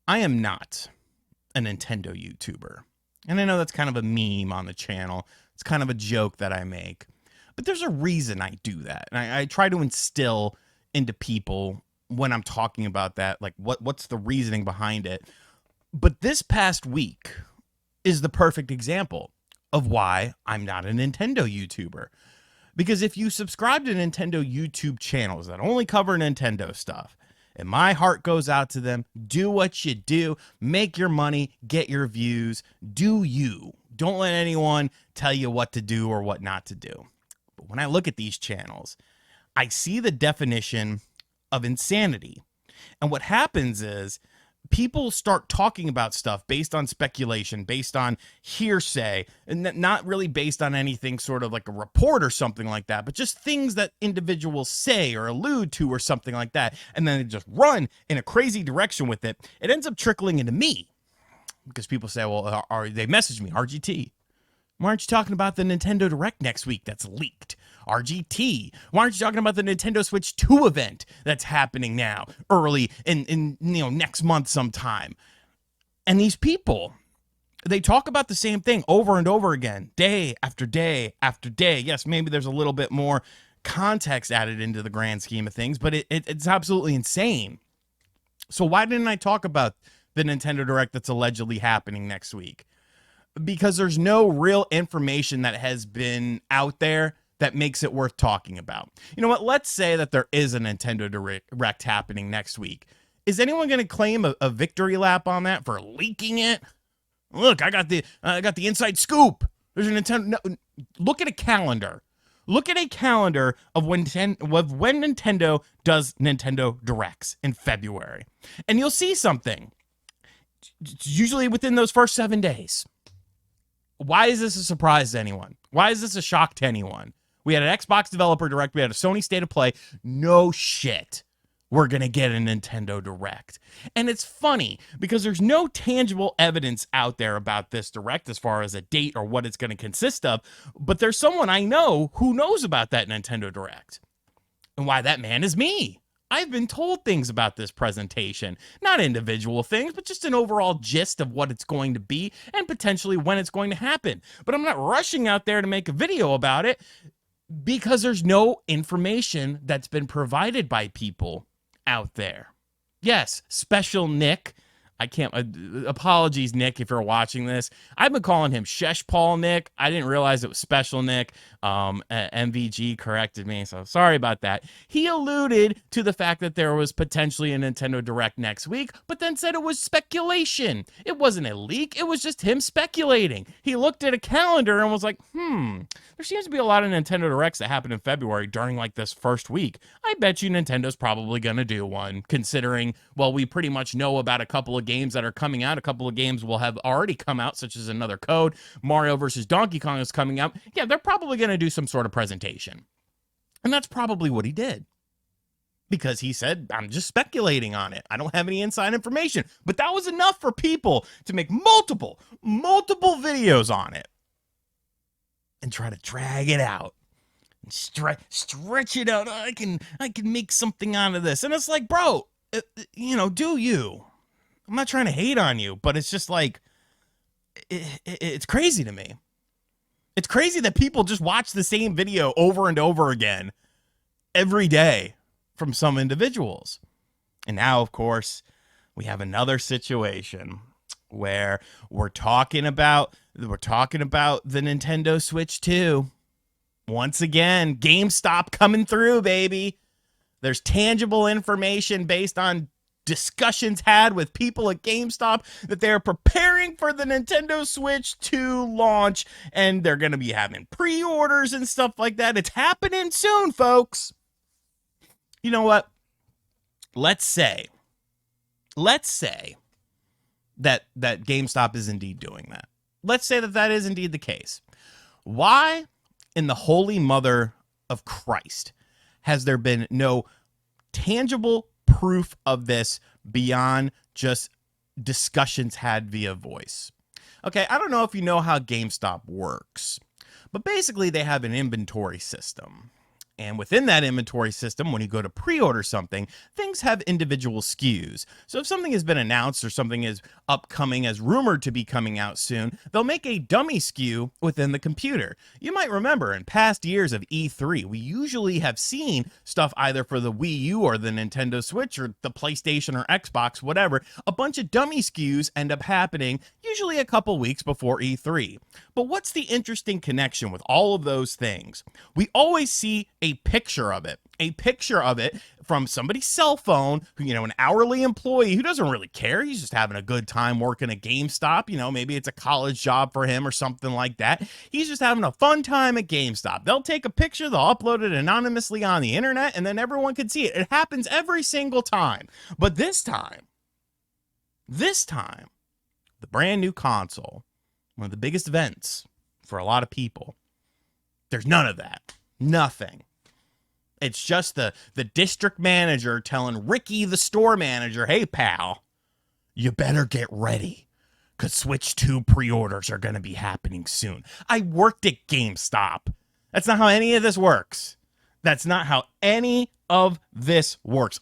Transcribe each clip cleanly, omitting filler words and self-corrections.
I am not a Nintendo YouTuber. And I know that's kind of a meme on the channel. It's kind of a joke that I make. But there's a reason I do that. And I try to instill into people when I'm talking about that, like what's the reasoning behind it. But this past week is the perfect example of why I'm not a Nintendo YouTuber. Because if you subscribe to Nintendo YouTube channels that only cover Nintendo stuff, and my heart goes out to them, do what you do, make your money, get your views, do you. Don't let anyone tell you what to do or what not to do. But when I look at these channels, I see the definition of insanity. And what happens is people start talking about stuff based on speculation, based on hearsay, and not really based on anything sort of like a report or something like that, but just things that individuals say or allude to or something like that. And then they just run in a crazy direction with it. It ends up trickling into me because people say, well, they message me, RGT, why aren't you talking about the Nintendo Direct next week that's leaked? RGT, why aren't you talking about the Nintendo Switch 2 event that's happening now, early in next month sometime? And these people, they talk about the same thing over and over again, day after day after day. Yes, maybe there's a little bit more context added into the grand scheme of things, but it's absolutely insane. So why didn't I talk about the Nintendo Direct that's allegedly happening next week? Because there's no real information that has been out there that makes it worth talking about. You know what? Let's say that there is a Nintendo Direct happening next week. Is anyone going to claim a victory lap on that for leaking it? Look, I got the inside scoop. There's a Nintendo. No, look at a calendar. Look at a calendar of when Nintendo does Nintendo Directs in February, and you'll see something. It's usually within those first 7 days. Why is this a surprise to anyone? Why is this a shock to anyone? We had an Xbox Developer Direct. We had a Sony State of Play. No shit. We're going to get a Nintendo Direct. And it's funny because there's no tangible evidence out there about this Direct as far as a date or what it's going to consist of. But there's someone I know who knows about that Nintendo Direct. And why that man is me. I've been told things about this presentation, not individual things, but just an overall gist of what it's going to be and potentially when it's going to happen. But I'm not rushing out there to make a video about it because there's no information that's been provided by people out there. Yes, Special Nick. I can't, apologies, Nick, if you're watching this. I've been calling him Shesh Paul Nick. I didn't realize it was Special Nick. MVG corrected me, so sorry about that. He alluded to the fact that there was potentially a Nintendo Direct next week, but then said it was speculation. It wasn't a leak. It was just him speculating. He looked at a calendar and was like, there seems to be a lot of Nintendo Directs that happen in February during like this first week. I bet you Nintendo's probably going to do one, considering, well, we pretty much know about a couple of games that are coming out. A couple of games will have already come out, such as Another Code. Mario versus Donkey Kong is coming out. Yeah, they're probably going to do some sort of presentation. And that's probably what he did. Because he said, I'm just speculating on it. I don't have any inside information. But that was enough for people to make multiple videos on it. And try to drag it out. And stretch it out. I can make something out of this. And it's like, bro, do you? I'm not trying to hate on you, but it's just like, it's crazy to me. It's crazy that people just watch the same video over and over again every day from some individuals. And now, of course, we have another situation where we're talking about the Nintendo Switch 2. Once again, GameStop coming through, baby. There's tangible information based on discussions had with people at GameStop that they're preparing for the Nintendo Switch 2 launch, and they're going to be having pre-orders and stuff like that. It's happening soon, folks. You know what? Let's say that GameStop is indeed doing that. Let's say that is indeed the case. Why in the holy mother of Christ has there been no tangible proof of this beyond just discussions had via voice? Okay, I don't know if you know how GameStop works, but basically they have an inventory system. And within that inventory system, when you go to pre-order something, things have individual SKUs. So if something has been announced or something is upcoming as rumored to be coming out soon, they'll make a dummy SKU within the computer. You might remember in past years of E3, we usually have seen stuff either for the Wii U or the Nintendo Switch or the PlayStation or Xbox, whatever. A bunch of dummy SKUs end up happening usually a couple weeks before E3. But what's the interesting connection with all of those things? We always see a picture of it from somebody's cell phone, who, an hourly employee who doesn't really care. He's just having a good time working at GameStop. Maybe it's a college job for him or something like that. He's just having a fun time at GameStop. They'll take a picture, they'll upload it anonymously on the internet, and then everyone can see it. It happens every single time. But this time, the brand new console, one of the biggest events for a lot of people, there's none of that. Nothing. It's just the district manager telling Ricky, the store manager, hey, pal, you better get ready, because Switch 2 pre-orders are going to be happening soon. I worked at GameStop. That's not how any of this works.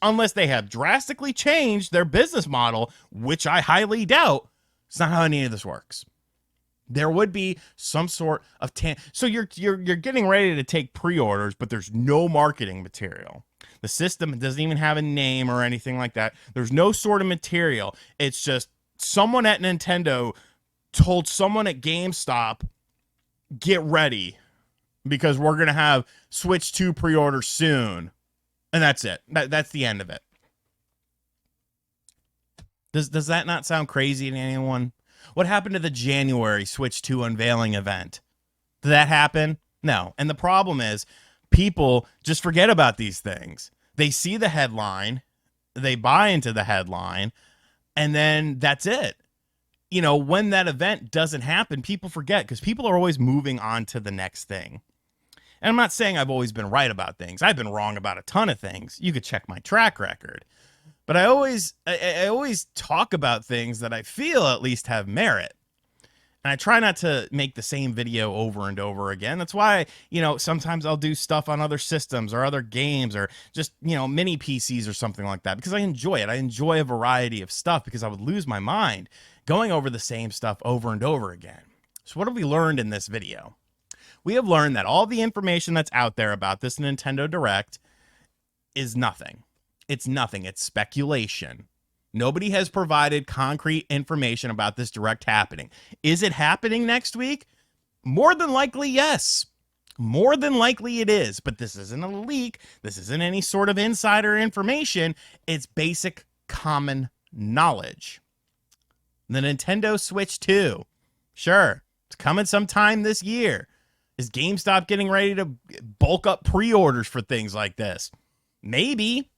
Unless they have drastically changed their business model, which I highly doubt. It's not how any of this works. There would be some sort of so you're getting ready to take pre-orders, but there's no marketing material. The system doesn't even have a name or anything like that. There's no sort of material. It's just someone at Nintendo told someone at GameStop, get ready, because we're going to have Switch 2 pre-orders soon. And that's it. That's the end of it. Does that not sound crazy to anyone? What happened to the January Switch 2 unveiling event? Did that happen? No. And the problem is, people just forget about these things. They see the headline, they buy into the headline, and then that's it. When that event doesn't happen, people forget, because people are always moving on to the next thing. And I'm not saying I've always been right about things. I've been wrong about a ton of things. You could check my track record. But I always talk about things that I feel at least have merit. And I try not to make the same video over and over again. That's why, sometimes I'll do stuff on other systems or other games or just, mini PCs or something like that, because I enjoy it. I enjoy a variety of stuff, because I would lose my mind going over the same stuff over and over again. So what have we learned in this video? We have learned that all the information that's out there about this Nintendo Direct is nothing. It's nothing. It's speculation. Nobody has provided concrete information about this Direct happening. Is it happening next week? More than likely, yes. More than likely it is. But this isn't a leak. This isn't any sort of insider information. It's basic common knowledge. The Nintendo Switch 2. Sure, it's coming sometime this year. Is GameStop getting ready to bulk up pre-orders for things like this? Maybe.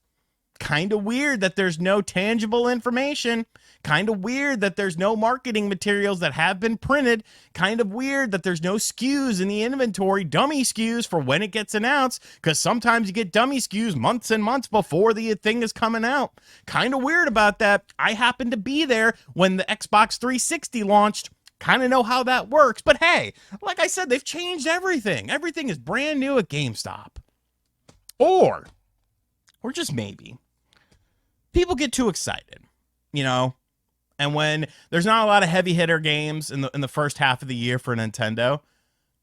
Kind of weird that there's no tangible information. Kind of weird that there's no marketing materials that have been printed. Kind of weird that there's no SKUs in the inventory, dummy SKUs for when it gets announced, because sometimes you get dummy SKUs months and months before the thing is coming out. Kind of weird about that. I happened to be there when the Xbox 360 launched. Kind of know how that works. But hey, like I said, they've changed everything. Everything is brand new at GameStop. Or just maybe, people get too excited, and when there's not a lot of heavy hitter games in the first half of the year for Nintendo,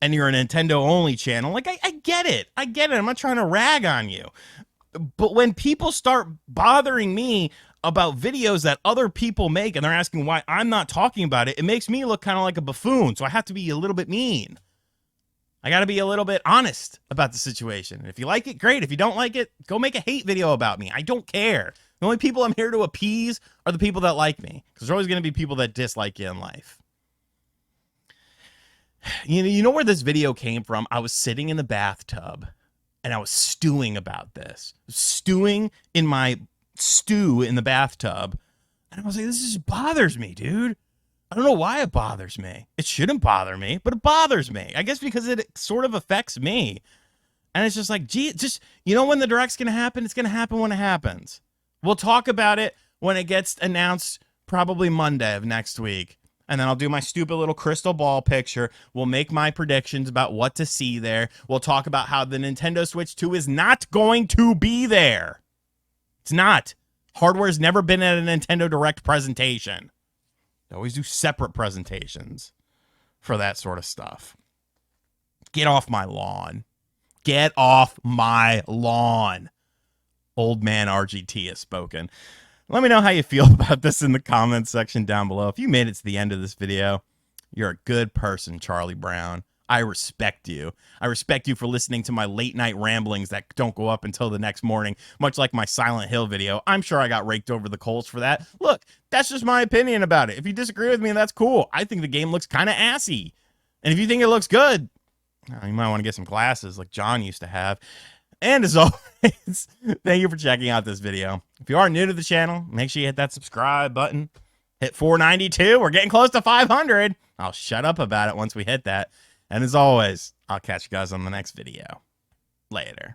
and you're a Nintendo only channel, like I get it. I'm not trying to rag on you. But when people start bothering me about videos that other people make and they're asking why I'm not talking about it, it makes me look kind of like a buffoon. So I have to be a little bit mean. I got to be a little bit honest about the situation. And if you like it, great. If you don't like it, go make a hate video about me. I don't care. The only people I'm here to appease are the people that like me, because there's always going to be people that dislike you in life. You know where this video came from? I was sitting in the bathtub and I was stewing about this. Stewing in my stew in the bathtub. And I was like, this just bothers me, dude. I don't know why it bothers me. It shouldn't bother me, but it bothers me. I guess because it sort of affects me. And it's just like, gee, when the Direct's going to happen, it's going to happen when it happens. We'll talk about it when it gets announced, probably Monday of next week. and then I'll do my stupid little crystal ball picture. We'll make my predictions about what to see there. We'll talk about how the Nintendo Switch 2 is not going to be there. It's not. Hardware's never been at a Nintendo Direct presentation. They always do separate presentations for that sort of stuff. Get off my lawn. Get off my lawn. Old man RGT has spoken. Let me know how you feel about this in the comments section down below. If you made it to the end of this video, you're a good person, Charlie Brown. I respect you. I respect you for listening to my late night ramblings that don't go up until the next morning, much like my Silent Hill video. I'm sure I got raked over the coals for that. Look, that's just my opinion about it. If you disagree with me, that's cool. I think the game looks kind of assy. And if you think it looks good, you might want to get some glasses like John used to have. And as always, thank you for checking out this video. If you are new to the channel, make sure you hit that subscribe button. Hit 492. We're getting close to 500. I'll shut up about it once we hit that. And as always, I'll catch you guys on the next video. Later.